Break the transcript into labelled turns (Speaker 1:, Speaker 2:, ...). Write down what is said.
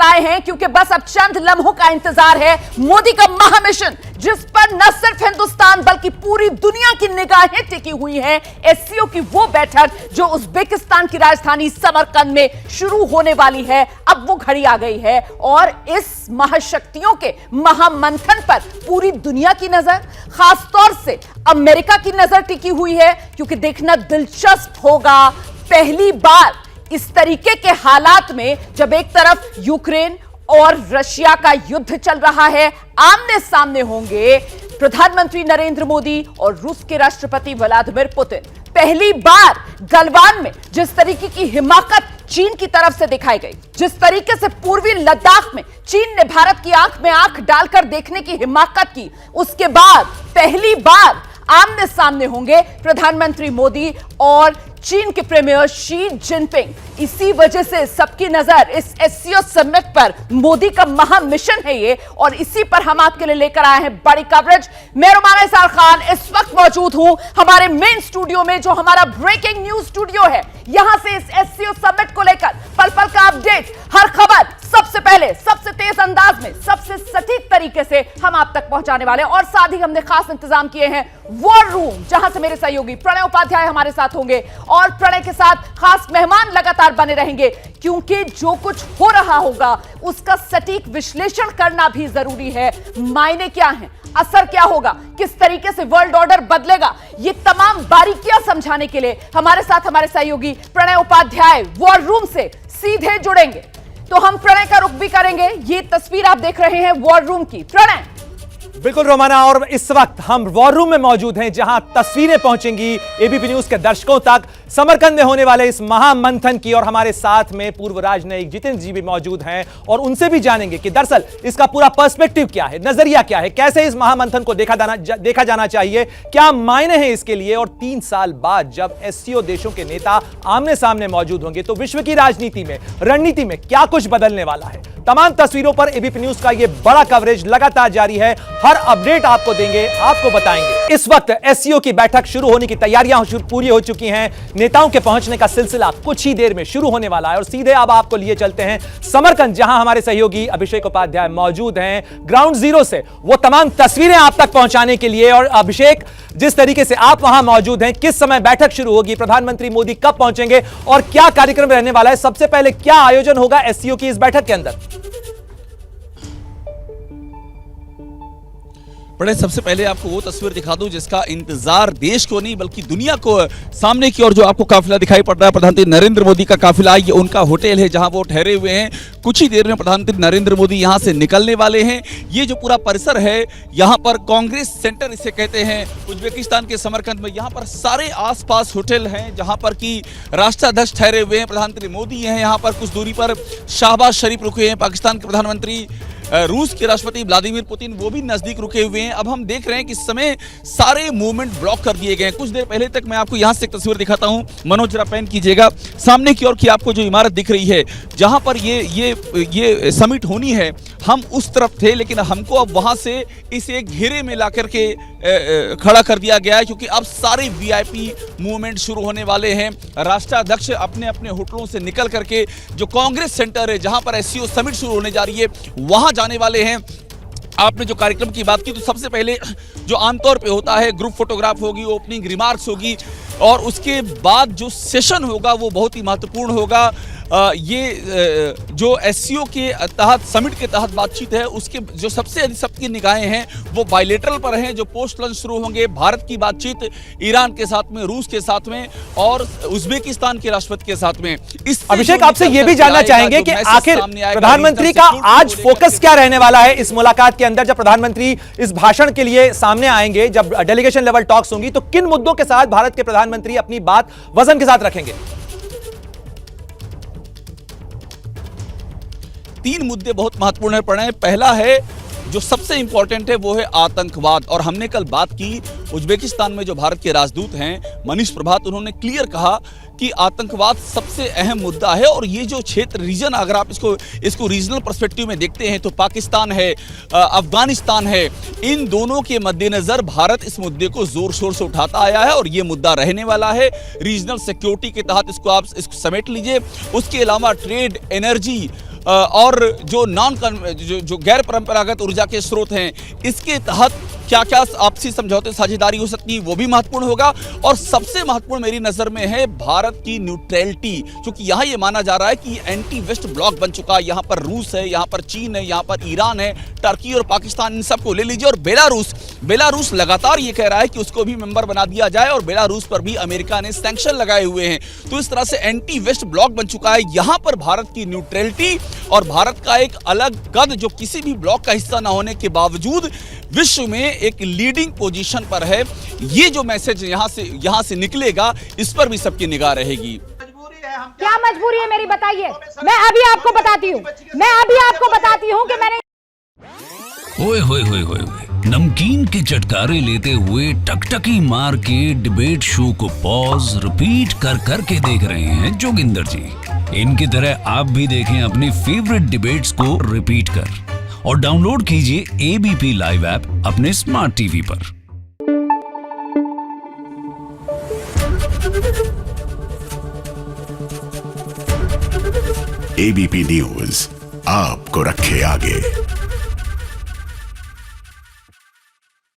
Speaker 1: लेकर आए हैं क्योंकि बस अब चंद लम्हों का इंतजार है मोदी का महामिशन, जिस पर न सिर्फ हिंदुस्तान बल्कि पूरी दुनिया की निगाहें टिकी हुई हैं। एससीओ की वो बैठक जो उज्बेकिस्तान की राजधानी समरकंद में शुरू होने वाली है, अब वो घड़ी आ गई है और इस महाशक्तियों के महामंथन पर पूरी दुनिया की नजर, खासतौर से अमेरिका की नजर टिकी हुई है, क्योंकि देखना दिलचस्प होगा पहली बार इस तरीके के हालात में जब एक तरफ यूक्रेन और रशिया का युद्ध चल रहा है, आमने सामने होंगे प्रधानमंत्री नरेंद्र मोदी और रूस के राष्ट्रपति व्लादिमीर पुतिन। पहली बार गलवान में जिस तरीके की हिमाकत चीन की तरफ से दिखाई गई, जिस तरीके से पूर्वी लद्दाख में चीन ने भारत की आंख में आंख डालकर देखने की हिमाकत की, उसके बाद पहली बार आमने सामने होंगे प्रधानमंत्री मोदी और चीन के प्रीमियर शी जिनपिंग। इसी वजह से सबकी नजर इस एससीओ समिट पर, मोदी का महामिशन है ये, और इसी पर हम आपके लिए लेकर आए हैं बड़ी कवरेज। मैं रुमाना इसार खान इस वक्त मौजूद हूं हमारे मेन स्टूडियो में, जो हमारा ब्रेकिंग न्यूज स्टूडियो है। यहां से इस एससीओ समिट को लेकर पल पल का अपडेट, हर खबर सबसे पहले, सबसे तेज अंदाज में, सबसे सटीक तरीके से हम आप तक पहुंचाने वाले हैं। और साथ ही हमने खास इंतजाम किए हैं वॉर रूम, जहां से मेरे सहयोगी प्रणय उपाध्याय हमारे साथ होंगे और प्रणय के साथ खास मेहमान लगातार बने रहेंगे, क्योंकि जो कुछ हो रहा होगा उसका सटीक विश्लेषण करना भी जरूरी है। मायने क्या हैं, असर क्या होगा, किस तरीके से वर्ल्ड ऑर्डर बदलेगा, ये तमाम बारीकियां समझाने के लिए हमारे साथ हमारे सहयोगी प्रणय उपाध्याय वॉर रूम से सीधे जुड़ेंगे। तो हम प्रणय का रुख भी करेंगे। ये तस्वीर आप देख रहे हैं वॉर रूम की। प्रणय।
Speaker 2: बिल्कुल रोमाना, और इस वक्त हम वॉर रूम में मौजूद हैं, जहां तस्वीरें पहुंचेंगी एबीपी न्यूज के दर्शकों तक समरकंद में होने वाले इस महामंथन की। और हमारे साथ में पूर्व राजनयिक जितेंद्र जी भी मौजूद हैं और उनसे भी जानेंगे कि दरअसल इसका पूरा पर्सपेक्टिव क्या है, नजरिया क्या है, कैसे इस महामंथन को देखा जाना चाहिए, क्या मायने हैं इसके लिए। और 3 साल बाद जब एससीओ देशों के नेता आमने सामने मौजूद होंगे तो विश्व की राजनीति में, रणनीति में क्या कुछ बदलने वाला है। तमाम तस्वीरों पर एबीपी न्यूज का यह बड़ा कवरेज लगातार जारी है। हर अपडेट आपको देंगे, आपको बताएंगे। इस वक्त एससीओ की बैठक शुरू होने की तैयारियां पूरी हो चुकी हैं। नेताओं के पहुंचने का सिलसिला कुछ ही देर में शुरू होने वाला है और सीधे अब आपको लिए चलते हैं समरकंद, जहां हमारे सहयोगी अभिषेक उपाध्याय मौजूद हैं ग्राउंड जीरो से, वो तमाम तस्वीरें आप तक पहुंचाने के लिए। और अभिषेक, जिस तरीके से आप वहां मौजूद हैं, किस समय बैठक शुरू होगी, प्रधानमंत्री मोदी कब पहुंचेंगे और क्या कार्यक्रम रहने वाला है, सबसे पहले क्या आयोजन होगा एससीओ की इस बैठक के अंदर?
Speaker 3: बड़े सबसे पहले आपको वो तस्वीर दिखा दूं जिसका इंतजार देश को नहीं बल्कि दुनिया को, सामने की ओर जो आपको काफिला दिखाई पड़ रहा है प्रधानमंत्री नरेंद्र मोदी का काफिला, ये उनका होटल है जहां वो ठहरे हुए हैं। कुछ ही देर में प्रधानमंत्री नरेंद्र मोदी यहां से निकलने वाले हैं। ये जो पूरा परिसर है, यहां पर कांग्रेस सेंटर इसे कहते हैं, उज्बेकिस्तान के समरकंद में, यहां पर सारे आसपास होटल हैं जहां पर कि राष्ट्राध्यक्ष ठहरे हुए हैं, प्रधानमंत्री मोदी हैं। यहां पर कुछ दूरी पर शाहबाज शरीफ रुके हैं, पाकिस्तान के प्रधानमंत्री, रूस के राष्ट्रपति व्लादिमीर पुतिन वो भी नजदीक रुके हुए हैं। अब हम देख रहे हैं कि इस समय सारे मूवमेंट ब्लॉक कर दिए गए हैं। कुछ देर पहले तक, मैं आपको यहां से एक तस्वीर दिखाता हूं, मनोज जरा पैन कीजिएगा, सामने की ओर की आपको जो इमारत दिख रही है जहां पर ये समिट होनी है, हम उस तरफ थे, लेकिन हमको अब वहां से इसे घेरे में ला करके खड़ा कर दिया गया है, क्योंकि अब सारे वीआईपी मूवमेंट शुरू होने वाले हैं। राष्ट्राध्यक्ष अपने अपने होटलों से निकल करके जो कांग्रेस सेंटर है जहां पर एससीओ समिट शुरू होने जा रही है, वहां जाने वाले हैं। आपने जो कार्यक्रम की बात की, तो सबसे पहले जो आमतौर पे होता है, ग्रुप फोटोग्राफ होगी, ओपनिंग रिमार्क्स होगी, और उसके बाद जो सेशन होगा वो बहुत ही महत्वपूर्ण होगा। ये जो एससीओ के तहत, समिट के तहत बातचीत है, उसके जो सबसे अधिक सबकी निगाहें हैं वो बायलेटरल पर हैं, जो पोस्ट लंच शुरू होंगे। भारत की बातचीत ईरान के साथ में, रूस के साथ में और उज्बेकिस्तान के राष्ट्रपति के साथ में।
Speaker 2: अभिषेक, आपसे ये भी जानना चाहेंगे कि आखिर प्रधानमंत्री का आज फोकस क्या रहने वाला है इस मुलाकात के अंदर, जब प्रधानमंत्री इस भाषण के लिए सामने आएंगे, जब डेलीगेशन लेवल टॉक्स होंगी, तो किन मुद्दों के साथ भारत के प्रधानमंत्री अपनी बात वजन के साथ रखेंगे?
Speaker 3: 3 मुद्दे बहुत महत्वपूर्ण है प्रणय। पहला है, जो सबसे इंपॉर्टेंट है, वो है आतंकवाद। और हमने कल बात की उज्बेकिस्तान में जो भारत के राजदूत हैं मनीष प्रभात, उन्होंने क्लियर कहा कि आतंकवाद सबसे अहम मुद्दा है। और ये जो क्षेत्र, रीजन, अगर आप इसको रीजनल पर्सपेक्टिव में देखते हैं तो पाकिस्तान है, अफगानिस्तान है, इन दोनों के मद्देनजर भारत इस मुद्दे को जोर शोर से उठाता आया है और ये मुद्दा रहने वाला है। रीजनल सिक्योरिटी के तहत इसको आप समेट लीजिए। उसके अलावा ट्रेड, एनर्जी, और जो जो गैर परंपरागत ऊर्जा के स्रोत हैं, इसके तहत क्या क्या आपसी समझौते साझेदारी हो सकती है, वो भी महत्वपूर्ण होगा। और सबसे महत्वपूर्ण मेरी नजर में है भारत की न्यूट्रलिटी, क्योंकि यहाँ ये माना जा रहा है कि एंटी वेस्ट ब्लॉक बन चुका है। यहाँ पर रूस है, यहाँ पर चीन है, यहाँ पर ईरान है, टर्की और पाकिस्तान, इन सबको ले लीजिए। और बेलारूस लगातार ये कह रहा है कि उसको भी मेंबर बना दिया जाए, और बेलारूस पर भी अमेरिका ने सैंक्शन लगाए हुए हैं। तो इस तरह से एंटी वेस्ट ब्लॉक बन चुका है। यहाँ पर भारत की न्यूट्रलिटी और भारत का एक अलग कद, जो किसी भी ब्लॉक का हिस्सा न होने के बावजूद विश्व में एक लीडिंग पोजीशन पर है। ये जो मैसेज यहां से निकलेगा, इस पर भी सबकी निगाह रहेगी।
Speaker 4: क्या मजबूरी है मेरी, बताइए। मैं अभी आपको बताती हूँ कि मैंने
Speaker 5: ओए होए होए होए, नमकीन के चटकारे लेते हुए टकटकी मार के डिबेट शो को पॉज रिपीट कर करके देख रहे हैं जोगिंदर जी। इनकी तरह आप भी देखें अपनी फेवरेट डिबेट्स को रिपीट कर, और डाउनलोड कीजिए एबीपी लाइव ऐप अपने स्मार्ट टीवी पर।
Speaker 6: एबीपी न्यूज आपको रखे आगे।